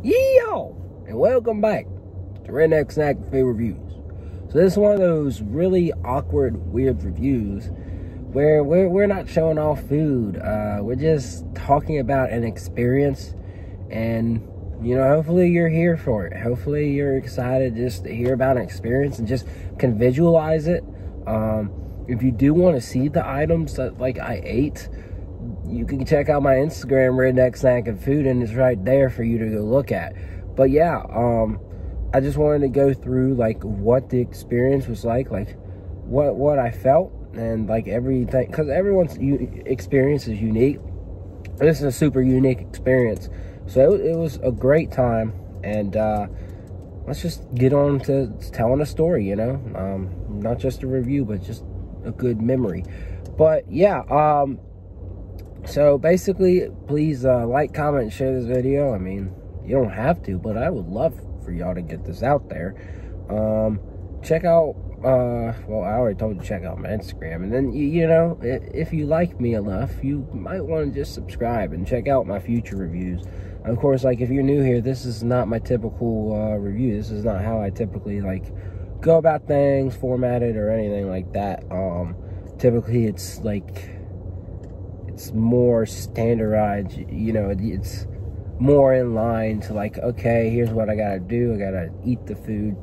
Yo! And welcome back to Redneck Snack Food Reviews. So this is one of those really awkward, weird reviews where we're not showing off food. We're just talking about an experience, and you know, hopefully you're here for it. Hopefully you're excited just to hear about an experience and just can visualize it. If you do want to see the items that like I ate, you can check out my Instagram, Redneck Snack and Food, and it's right there for you to go look at. But yeah, I just wanted to go through like what the experience was like what I felt, and like everything, because everyone's experience is unique. This is a super unique experience, so it was a great time. And let's just get on to telling a story, you know, not just a review, but just a good memory. But yeah, so basically, please like, comment, and share this video. I mean, you don't have to, but I would love for y'all to get this out there. Check out, well, I already told you to check out my Instagram. And then, you know, if you like me enough, you might want to just subscribe and check out my future reviews. And of course, like, if you're new here, this is not my typical review. This is not how I typically, like, go about things, formatted, or anything like that. Typically, it's, like, it's more standardized, you know, it's more in line to like, okay, here's what I gotta do. I gotta eat the food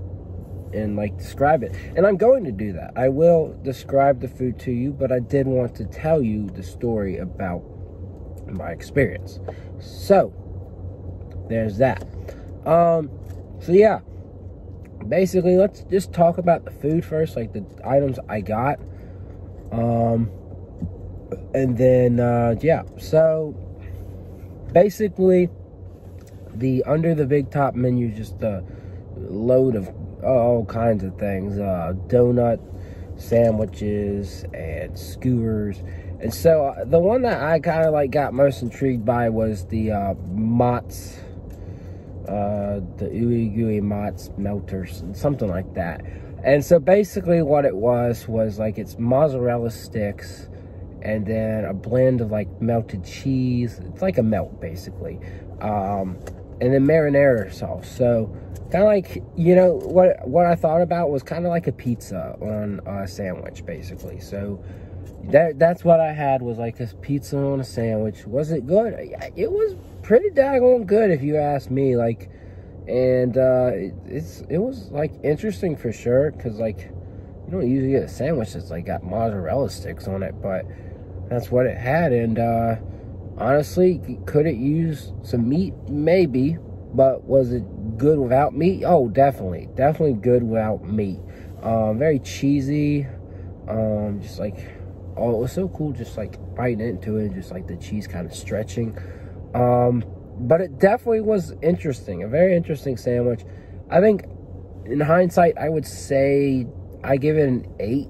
and like describe it. And I'm going to do that. I will describe the food to you, but I did want to tell you the story about my experience. So there's that. So yeah, basically let's just talk about the food first, like the items I got. And then, yeah, so basically the under the big top menu, just a load of all kinds of things, donut sandwiches and skewers. And so the one that I kind of like got most intrigued by was the Mozz, the Oooey Gooey Mozz melters, something like that. And so basically what it was like, it's mozzarella sticks and then a blend of like melted cheese. It's like a melt basically, and then marinara sauce. So kind of like, you know, what I thought about was kind of like a pizza on a sandwich basically. So that's what I had, was like this pizza on a sandwich. Was it good? It was pretty daggone good if you ask me. Like, and it was like interesting for sure, because like you don't usually get a sandwich that's like got mozzarella sticks on it, but that's what it had. And honestly, could it use some meat? Maybe. But was it good without meat? Oh, definitely good without meat. Very cheesy. Just like, oh, it was so cool just like biting into it, just like the cheese kind of stretching. But it definitely was interesting, a very interesting sandwich. I think in hindsight, I would say I give it an 8.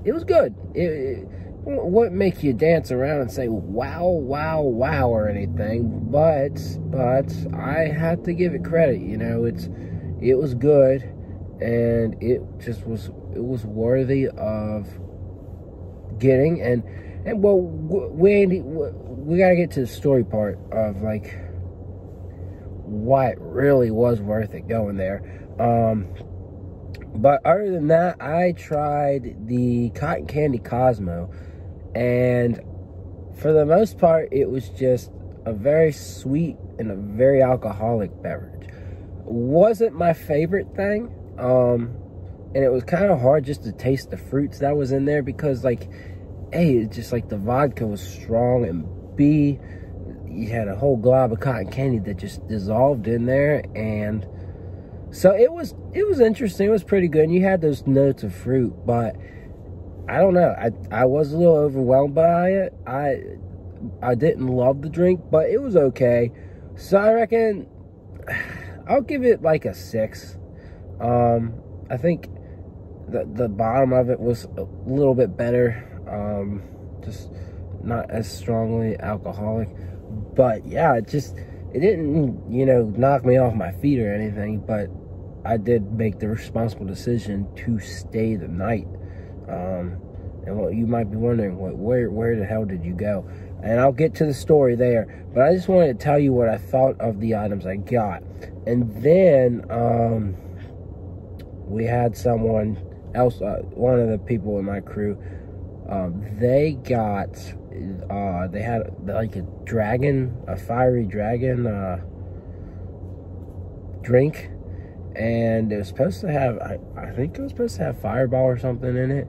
It was good. It wouldn't make you dance around and say wow, wow, wow or anything, but I have to give it credit. You know, it was good, and it was worthy of getting. And well, we gotta get to the story part of like why it really was worth it going there. But other than that, I tried the Candy Cosmo, and for the most part, it was just a very sweet and a very alcoholic beverage. Wasn't my favorite thing, and it was kind of hard just to taste the fruits that was in there, because like, A, it's just like the vodka was strong, and B, you had a whole glob of cotton candy that just dissolved in there. And so it was interesting. It was pretty good, and you had those notes of fruit, but I don't know. I was a little overwhelmed by it. I didn't love the drink, but it was okay. So I reckon I'll give it like a 6. I think the bottom of it was a little bit better. Just not as strongly alcoholic. But yeah, it didn't, you know, knock me off my feet or anything, but I did make the responsible decision to stay the night. And well, you might be wondering, where the hell did you go? And I'll get to the story there. But I just wanted to tell you what I thought of the items I got. And then we had someone else, one of the people in my crew, they got, they had like a fiery dragon drink. And it was supposed to have, I think it was supposed to have Fireball or something in it.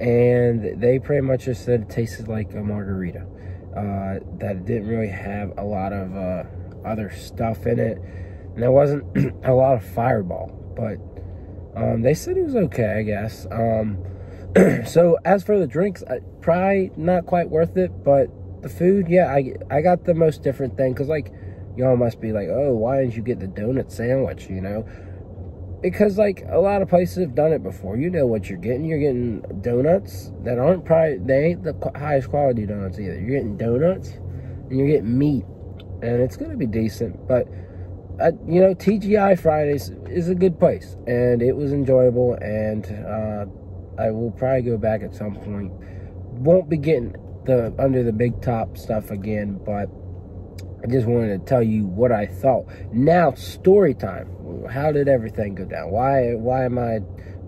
And they pretty much just said it tasted like a margarita. That it didn't really have a lot of other stuff in it. And there wasn't a lot of Fireball. But they said it was okay, I guess. So as for the drinks, probably not quite worth it. But the food, yeah, I got the most different thing. Because, like, y'all must be like, oh, why didn't you get the donut sandwich, you know? Because, like, a lot of places have done it before. You know what you're getting. You're getting donuts that aren't probably, they ain't the highest quality donuts either. You're getting donuts and you're getting meat. And it's going to be decent. But, you know, TGI Fridays is a good place. And it was enjoyable. And I will probably go back at some point. Won't be getting the under the big top stuff again. But I just wanted to tell you what I thought. Now, story time. How did everything go down? Why am I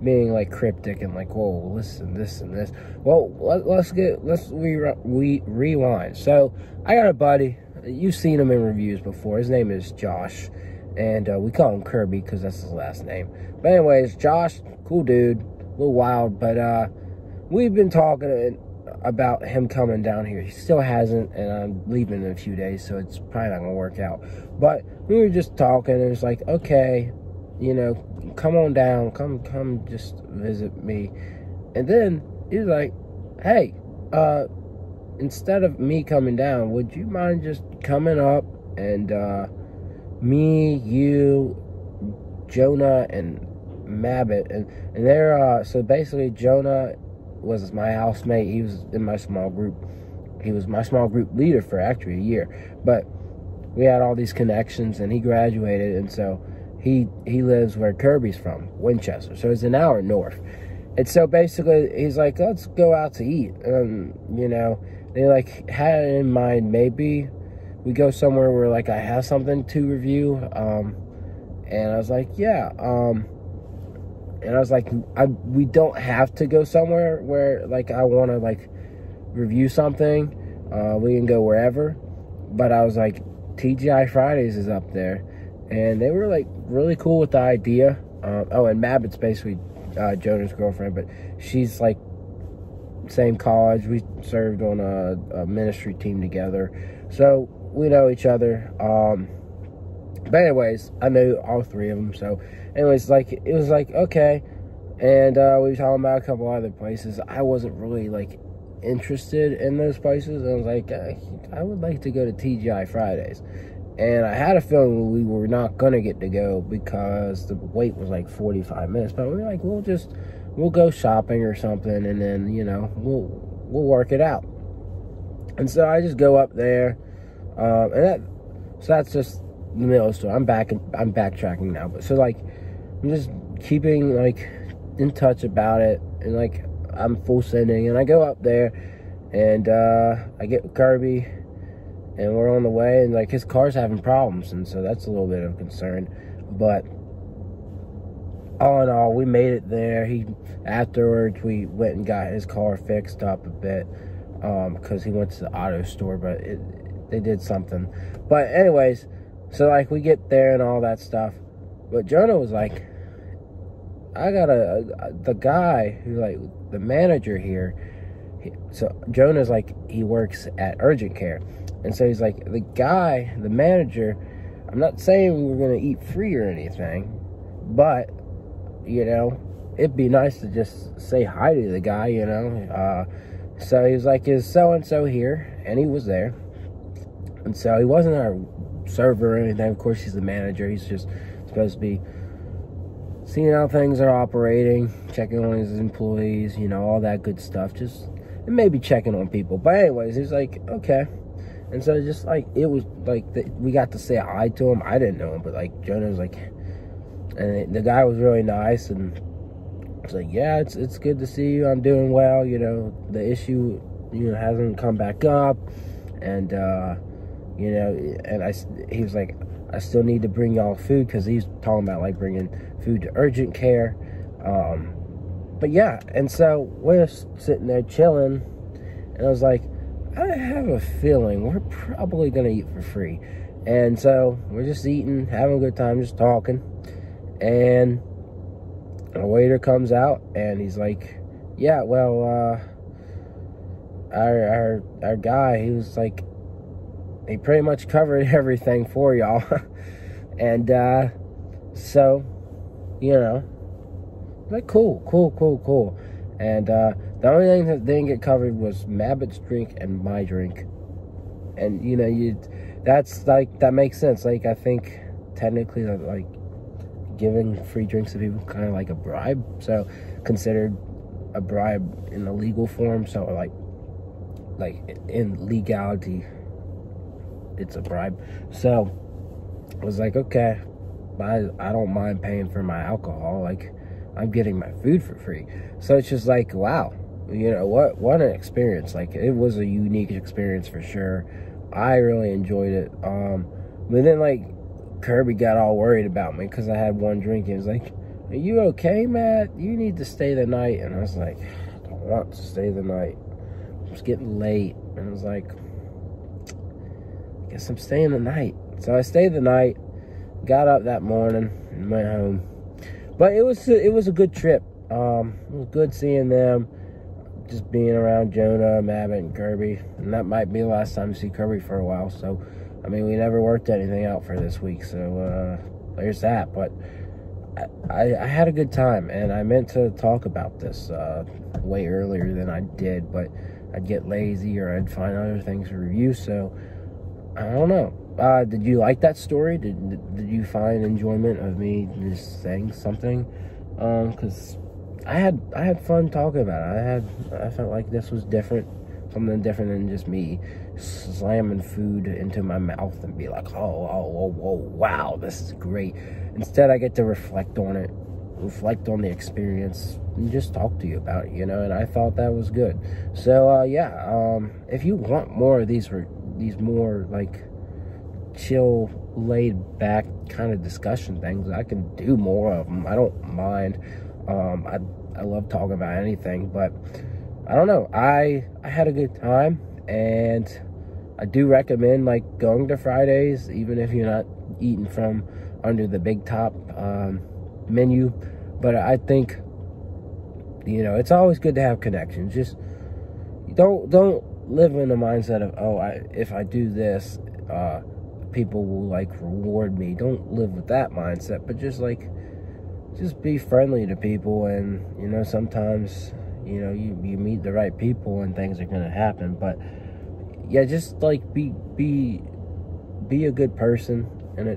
being like cryptic and like, whoa, listen, this and this? Well, let's rewind. So I got a buddy. You've seen him in reviews before. His name is Josh, and we call him Kirby because that's his last name. But anyways, Josh, cool dude, a little wild, but we've been talking about him coming down here. He still hasn't, and I'm leaving in a few days, so it's probably not gonna work out. But we were just talking, and it's like, okay, you know, come on down, come just visit me. And then he's like, hey, instead of me coming down, would you mind just coming up and me, you, Jonah, and Mabbit, and they're so basically Jonah was my housemate. He was in my small group. He was my small group leader for actually a year. But we had all these connections, and he graduated, and so he lives where Kirby's from, Winchester. So it's an hour north. And so basically, he's like, let's go out to eat. You know, they like had it in mind, maybe we go somewhere where like I have something to review. And I was like, yeah. And I was like, we don't have to go somewhere where, like, I want to, like, review something. We can go wherever. But I was like, TGI Fridays is up there. And they were, like, really cool with the idea. Oh, and Mabbit's basically Jonah's girlfriend. But she's, like, same college. We served on a ministry team together. So, we know each other. But anyways, I knew all three of them. So, anyways, like, it was like, okay. And we were talking about a couple other places. I wasn't really, like, interested in those places. I was like, I would like to go to TGI Fridays. And I had a feeling we were not going to get to go because the wait was like 45 minutes. But we were like, we'll go shopping or something. And then, you know, we'll work it out. And so I just go up there. So that's just the middle of the story. I'm backtracking now, but so like I'm just keeping like in touch about it, and like I'm full sending, and I go up there, and I get with Kirby, and we're on the way, and like his car's having problems, and so that's a little bit of concern. But all in all, we made it there. Afterwards we went and got his car fixed up a bit because he went to the auto store, but they did something. But anyways, so, like, we get there and all that stuff. But Jonah was like, I got the guy who, like, the manager here. So, Jonah's like, he works at urgent care. And so he's like, the manager, I'm not saying we're going to eat free or anything. But, you know, it'd be nice to just say hi to the guy, you know. So, he was like, is so-and-so here? And he was there. And so, he wasn't our server or anything. Of course, he's the manager. He's just supposed to be seeing how things are operating, checking on his employees, you know, all that good stuff. Just, and maybe checking on people. But anyways, he's like, okay. And so just like, it was like, we got to say hi to him. I didn't know him, but like, Jonah was like, and the guy was really nice, and it's like, yeah, it's good to see you. I'm doing well. You know, the issue, you know, hasn't come back up. And, you know, and he was like, I still need to bring y'all food, because he's talking about, like, bringing food to urgent care. But yeah, and so we're sitting there chilling, and I was like, I have a feeling we're probably going to eat for free. And so we're just eating, having a good time, just talking. And a waiter comes out, and he's like, yeah, well, our guy, he was like, he pretty much covered everything for y'all. And, so, you know, like, cool. And, the only thing that didn't get covered was Mabbitt's drink and my drink. And, you know, that's, like, that makes sense. Like, I think, technically, like, giving free drinks to people kind of like a bribe. So, considered a bribe in the legal form. So, like in legality, it's a bribe. So I was like, okay, I don't mind paying for my alcohol. Like, I'm getting my food for free. So it's just like, wow, you know, what an experience. Like, it was a unique experience for sure. I really enjoyed it. But then, like, Kirby got all worried about me because I had one drink. He was like, are you okay, Matt? You need to stay the night. And I was like, I don't want to stay the night. It's getting late. And I was like, I guess I'm staying the night. So I stayed the night, got up that morning, and went home. But it was a good trip. It was good seeing them, just being around Jonah, Mabbit, and Kirby. And that might be the last time to see Kirby for a while. So, I mean, we never worked anything out for this week. So, there's that. But I had a good time, and I meant to talk about this way earlier than I did, but I'd get lazy or I'd find other things to review. So, I don't know. Did you like that story? Did you find enjoyment of me just saying something? Because I had fun talking about it. I felt like this was different, something different than just me slamming food into my mouth and be like, oh, wow, this is great. Instead, I get to reflect on it, reflect on the experience, and just talk to you about it, you know. And I thought that was good. So yeah, if you want more of these more like chill, laid back kind of discussion things, I can do more of them. I don't mind. I love talking about anything, but I don't know. I had a good time, and I do recommend like going to Fridays, even if you're not eating from under the big top menu. But I think, you know, it's always good to have connections. Just don't live in the mindset of, oh, if I do this, people will like reward me. Don't live with that mindset, but just be friendly to people. And, you know, sometimes, you know, you meet the right people and things are gonna happen. But yeah, just like be a good person, and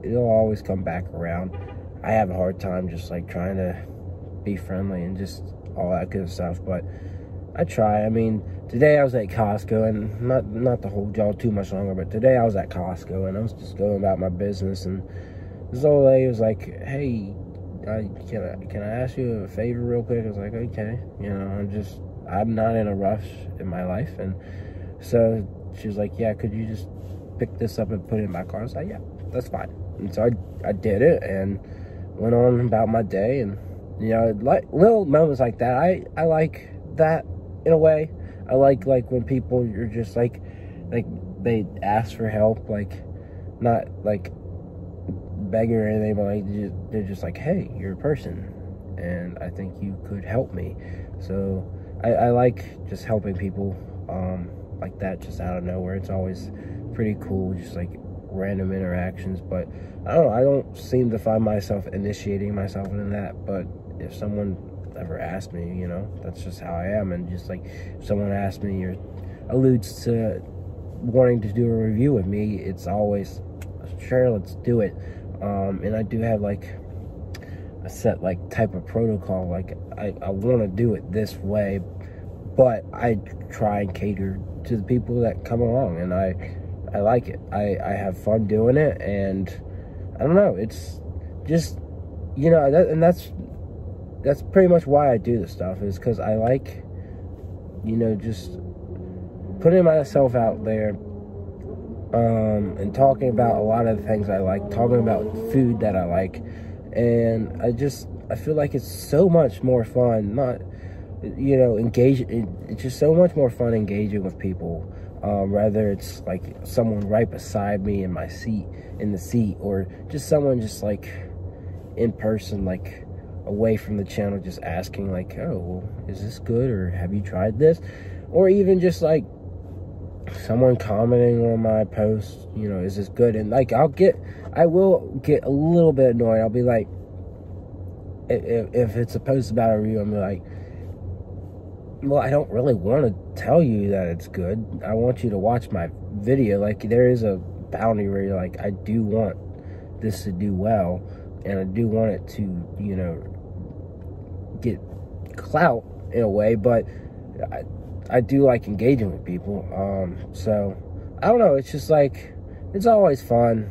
it'll always come back around. I have a hard time just like trying to be friendly and just all that good stuff, but I try. I mean, today I was at Costco, and not to hold y'all too much longer, but today I was at Costco, and I was just going about my business, and this old lady was like, hey, can I ask you a favor real quick? I was like, okay. You know, I'm not in a rush in my life. And so she was like, yeah, could you just pick this up and put it in my car? I was like, yeah, that's fine. And so I did it and went on about my day. And, you know, like little moments like that, I like that in a way. I like when people are just like they ask for help, like not like begging or anything, but like they're just like, hey, you're a person, and I think you could help me. So I like just helping people like that, just out of nowhere. It's always pretty cool, just like random interactions. But I don't know, I don't seem to find myself initiating myself in that, but if someone ever asks me, you know, that's just how I am. And just like if someone asks me or alludes to wanting to do a review with me, it's always, sure, let's do it. And I do have like a set like type of protocol. Like I want to do it this way, but I try and cater to the people that come along, and I like it. I have fun doing it, and I don't know, it's just, you know, that's pretty much why I do this stuff, is because I like, you know, just putting myself out there, and talking about a lot of the things I like, talking about food that I like, and I feel like it's so much more fun, it's just so much more fun engaging with people, whether it's like someone right beside me in the seat, or just someone just like in person, like away from the channel, just asking like, oh, well, is this good, or have you tried this? Or even just like someone commenting on my post, is this good? And like I will get a little bit annoyed. I'll be like, if it's a post about a review, I'm like, well, I don't really want to tell you that it's good. I want you to watch my video. Like, there is a boundary where you're like, I do want this to do well, and I do want it to, get clout in a way, but I do like engaging with people. So I don't know, it's just like, it's always fun.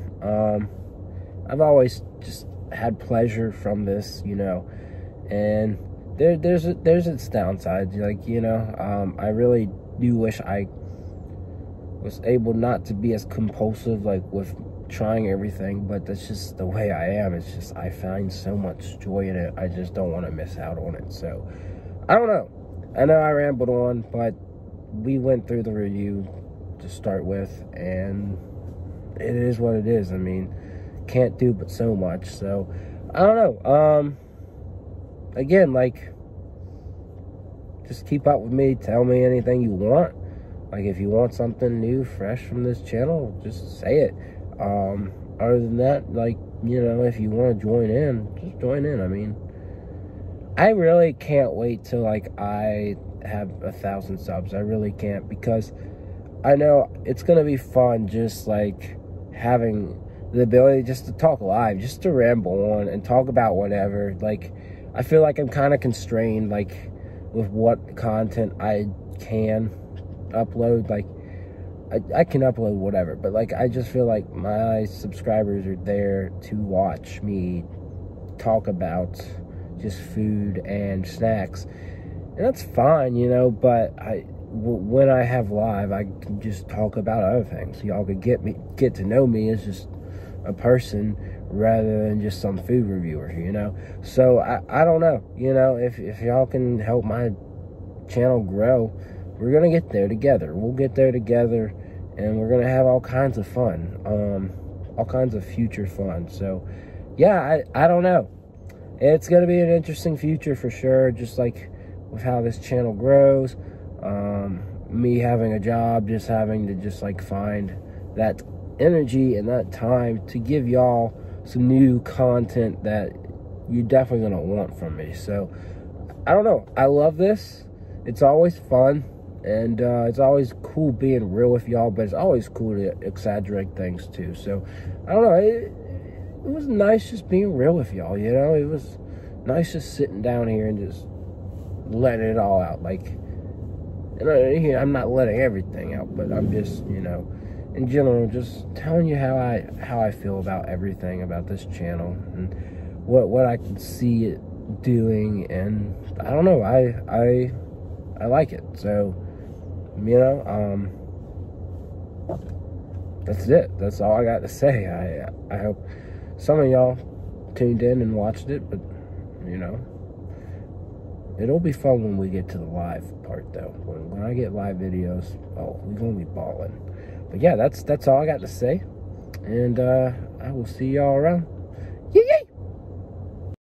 I've always just had pleasure from this, and there's its downsides, like, I really do wish I was able not to be as compulsive, like, with trying everything, but that's just the way I am. It's just, I find so much joy in it. I just don't want to miss out on it. So I don't know. I know I rambled on, but we went through the review to start with, and it is what it is. I mean, can't do but so much. So I don't know. Again, like, just keep up with me. Tell me anything you want. Like, if you want something new, fresh from this channel, just say it. Other than that, like, if you want to join in, just join in. I mean, I really can't wait till, like, I have 1,000 subs. I really can't, because I know it's going to be fun just, like, having the ability just to talk live, just to ramble on and talk about whatever. Like, I feel like I'm kind of constrained, like, with what content I can upload. Like, I can upload whatever, but, like, I just feel like my subscribers are there to watch me talk about just food and snacks, and that's fine, but when I have live, I can just talk about other things. Y'all could get to know me as just a person rather than just some food reviewer, so I don't know, if y'all can help my channel grow, we're gonna get there together. We'll get there together, and we're gonna have all kinds of fun, all kinds of future fun. So yeah, I don't know, it's gonna be an interesting future for sure, just like with how this channel grows. Me having a job, just having to just like find that energy and that time to give y'all some new content that you're definitely gonna want from me. So I don't know, I love this. It's always fun, and it's always cool being real with y'all, but it's always cool to exaggerate things too. So I don't know, it was nice just being real with y'all, it was nice just sitting down here and just letting it all out. Like, I'm not letting everything out, but I'm just, in general, just telling you how I feel about everything about this channel, and what I can see it doing. And I don't know, I like it. So, that's it. That's all I got to say. I hope some of y'all tuned in and watched it, but, it'll be fun when we get to the live part, though. When I get live videos, oh, we're gonna be balling. But yeah, that's all I got to say, and I will see y'all around.